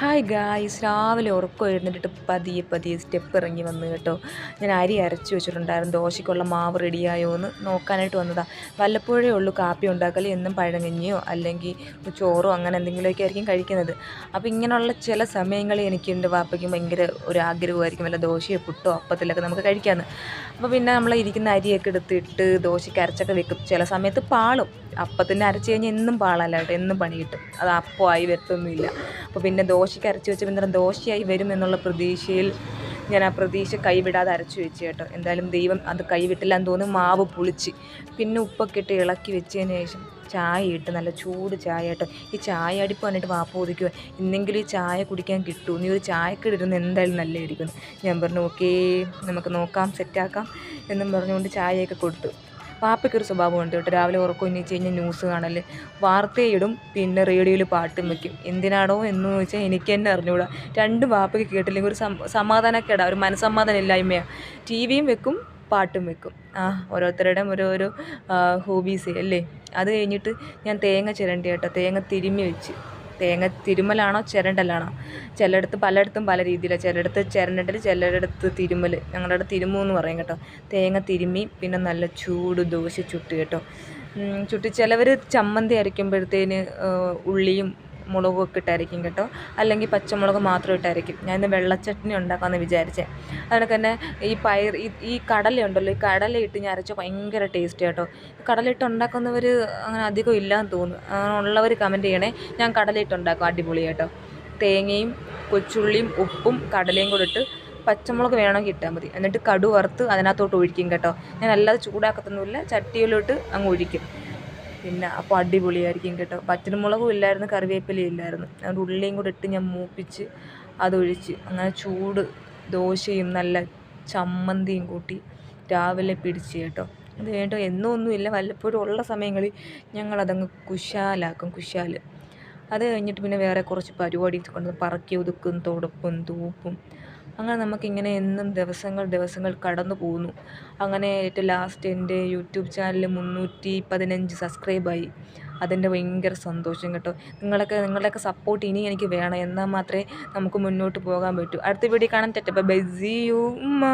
Hi guys, രാവിലെ ഉറക്കം എഴുന്നേറ്റിട്ട് പതിയെ പതിയെ സ്റ്റെപ്പ് ഇറങ്ങി വന്നു കേട്ടോ. ഞാൻ അരി അരച്ച് വെച്ചിട്ടുണ്ടായിരുന്നു, ദോശയ്ക്കുള്ള മാവ് റെഡിയായോ എന്ന് നോക്കാനായിട്ട് വന്നതാണ്. വല്ലപ്പോഴേ ഉള്ളൂ കാപ്പി ഉണ്ടാക്കൽ, എന്നും പഴങ്കഞ്ഞിയോ അല്ലെങ്കിൽ ചോറോ അങ്ങനെ എന്തെങ്കിലുമൊക്കെ ആയിരിക്കും കഴിക്കുന്നത്. അപ്പോൾ ഇങ്ങനെയുള്ള ചില സമയങ്ങളിൽ എനിക്ക് എൻ്റെ വാപ്പയ്ക്കും ഭയങ്കര ഒരു ആഗ്രഹമായിരിക്കും, വല്ല ദോശയോ പുട്ടോ അപ്പത്തിലൊക്കെ നമുക്ക് കഴിക്കാമെന്ന്. അപ്പോൾ പിന്നെ നമ്മൾ ഇരിക്കുന്ന അരിയൊക്കെ എടുത്തിട്ട് ദോശയ്ക്ക് അരച്ചൊക്കെ വെക്കും. ചില സമയത്ത് പാളും. അപ്പത്തിൻ്റെ അരച്ച് കഴിഞ്ഞാൽ എന്നും പാളല്ല കേട്ടോ, എന്നും പണി കിട്ടും. അത് അപ്പമായി വരത്തൊന്നുമില്ല. അപ്പോൾ പിന്നെ ദോശയ്ക്ക് അരച്ച് വെച്ചപ്പോൾ ഇന്നേരം ദോശയായി വരും എന്നുള്ള പ്രതീക്ഷയിൽ ഞാൻ ആ പ്രതീക്ഷ കൈവിടാതെ അരച്ച് വെച്ച് കേട്ടോ. എന്തായാലും ദൈവം അത് കൈവിട്ടില്ല എന്ന് തോന്നുന്നു. മാവ് പുളിച്ച് പിന്നെ ഉപ്പൊക്കെ ഇട്ട് ഇളക്കി വെച്ചതിന് ശേഷം ചായ ഇട്ട്, നല്ല ചൂട് ചായ കേട്ടോ. ഈ ചായ അടുപ്പ് വന്നിട്ട് വാപ്പ ഒതുക്കുക, ഇന്നെങ്കിലും ഈ ചായ കുടിക്കാൻ കിട്ടൂ, നീ ഒരു ചായക്കിടിരുന്ന് എന്തായാലും നല്ലതായിരിക്കും. ഞാൻ പറഞ്ഞു ഓക്കേ, നമുക്ക് നോക്കാം, സെറ്റാക്കാം എന്നും പറഞ്ഞുകൊണ്ട് ചായയൊക്കെ കൊടുത്തു. വാപ്പയ്ക്കൊരു സ്വഭാവമുണ്ട് കേട്ടോ, രാവിലെ ഉറക്കം എണീച്ച് കഴിഞ്ഞാൽ ന്യൂസ് കാണൽ, വാർത്തയിടും, പിന്നെ റേഡിയോയിൽ പാട്ടും വയ്ക്കും. എന്തിനാണോ എന്ന് ചോദിച്ചാൽ എനിക്ക് തന്നെ അറിഞ്ഞുകൂടാ. രണ്ടും വാപ്പയ്ക്ക് കേട്ടില്ലെങ്കിൽ ഒരു സമാധാനക്കേടാ, ഒരു മനസ്സമാധാനം ഇല്ലായ്മയാണ്. ടി വിയും വെക്കും, പാട്ടും വെക്കും. ഓരോരുത്തരുടെയും ഓരോരോ ഹോബീസ് അല്ലേ. അത് കഴിഞ്ഞിട്ട് ഞാൻ തേങ്ങ ചിരണ്ടി കേട്ടോ, തേങ്ങ തിരുമ്മി വെച്ച്. തേങ്ങ തിരുമ്മലാണോ ചിരണ്ടലാണോ, ചിലയിടത്ത് പലയിടത്തും പല രീതിയിലാണ്. ചിലയിടത്ത് ചിരണ്ടൽ, ചിലയിടത്ത് തിരുമ്മൽ. ഞങ്ങളുടെ അടുത്ത് തിരുമ്മു എന്ന് പറയും കേട്ടോ. തേങ്ങ തിരുമ്മി പിന്നെ നല്ല ചൂട് ദോശ ചുട്ട് കേട്ടോ. ചുട്ട് ചിലവർ ചമ്മന്തി അരയ്ക്കുമ്പോഴത്തേന് ഉള്ളിയും മുളകും ഒക്കെ ഇട്ടായിരിക്കും കേട്ടോ, അല്ലെങ്കിൽ പച്ചമുളക് മാത്രം ഇട്ടായിരിക്കും. ഞാൻ ഇന്ന് വെള്ളച്ചട്നി ഉണ്ടാക്കാമെന്ന് വിചാരിച്ചത്. അതുകൊണ്ട് തന്നെ ഈ കടലയുണ്ടല്ലോ, ഈ കടലയിട്ട് ഞാൻ അരച്ച ഭയങ്കര ടേസ്റ്റ് കേട്ടോ. കടലയിട്ട് ഉണ്ടാക്കുന്നവർ അങ്ങനെ അധികം ഇല്ലയെന്ന് തോന്നുന്നു. അങ്ങനെ ഉള്ളവർ കമൻറ്റ് ചെയ്യണേ. ഞാൻ കടലയിട്ട് ഉണ്ടാക്കും, അടിപൊളി കേട്ടോ. തേങ്ങയും കൊച്ചുള്ളിയും ഉപ്പും കടലയും കൂടെ ഇട്ട്, പച്ചമുളക് വേണമെങ്കിൽ ഇട്ടാൽ മതി. എന്നിട്ട് കടു വറുത്ത് അതിനകത്തോട്ട് ഒഴിക്കും കേട്ടോ. ഞാൻ അല്ലാതെ ചൂടാക്കത്തൊന്നുമില്ല, ചട്ടിയിലോട്ട് അങ്ങ് ഒഴിക്കും. പിന്നെ അപ്പോൾ അടിപൊളിയായിരിക്കും കേട്ടോ. പച്ചമുളകും ഇല്ലായിരുന്നു, കറിവേപ്പിലയും ഇല്ലായിരുന്നു. അതുകൊണ്ട് ഉള്ളിയും കൂടെ ഇട്ട് ഞാൻ മൂപ്പിച്ച് അതൊഴിച്ച് അങ്ങനെ ചൂട് ദോശയും നല്ല ചമ്മന്തിയും കൂട്ടി രാവിലെ പിടിച്ച് കേട്ടോ. അത് കഴിഞ്ഞിട്ട് എന്നും ഒന്നുമില്ല, വല്ലപ്പോഴും ഉള്ള സമയങ്ങളിൽ ഞങ്ങളതങ്ങ് കുശാലാക്കും, കുശാൽ. അത് കഴിഞ്ഞിട്ട് പിന്നെ വേറെ കുറച്ച് പരിപാടി കൊണ്ട് പറക്കി ഒതുക്കും, തുടപ്പും തൂപ്പും. അങ്ങനെ നമുക്കിങ്ങനെ എന്നും ദിവസങ്ങൾ കടന്നു പോകുന്നു. അങ്ങനെ ഏറ്റവും ലാസ്റ്റ് എൻ്റെ യൂട്യൂബ് ചാനൽ 315 സബ്സ്ക്രൈബായി. അതിൻ്റെ ഭയങ്കര സന്തോഷം കേട്ടോ. നിങ്ങളുടെയൊക്കെ സപ്പോർട്ട് ഇനി എനിക്ക് വേണം, എന്നാൽ മാത്രമേ നമുക്ക് മുന്നോട്ട് പോകാൻ പറ്റൂ. അടുത്ത വീഡിയോ കാണാൻ. ബൈ, സീ യു ഉമ്മ.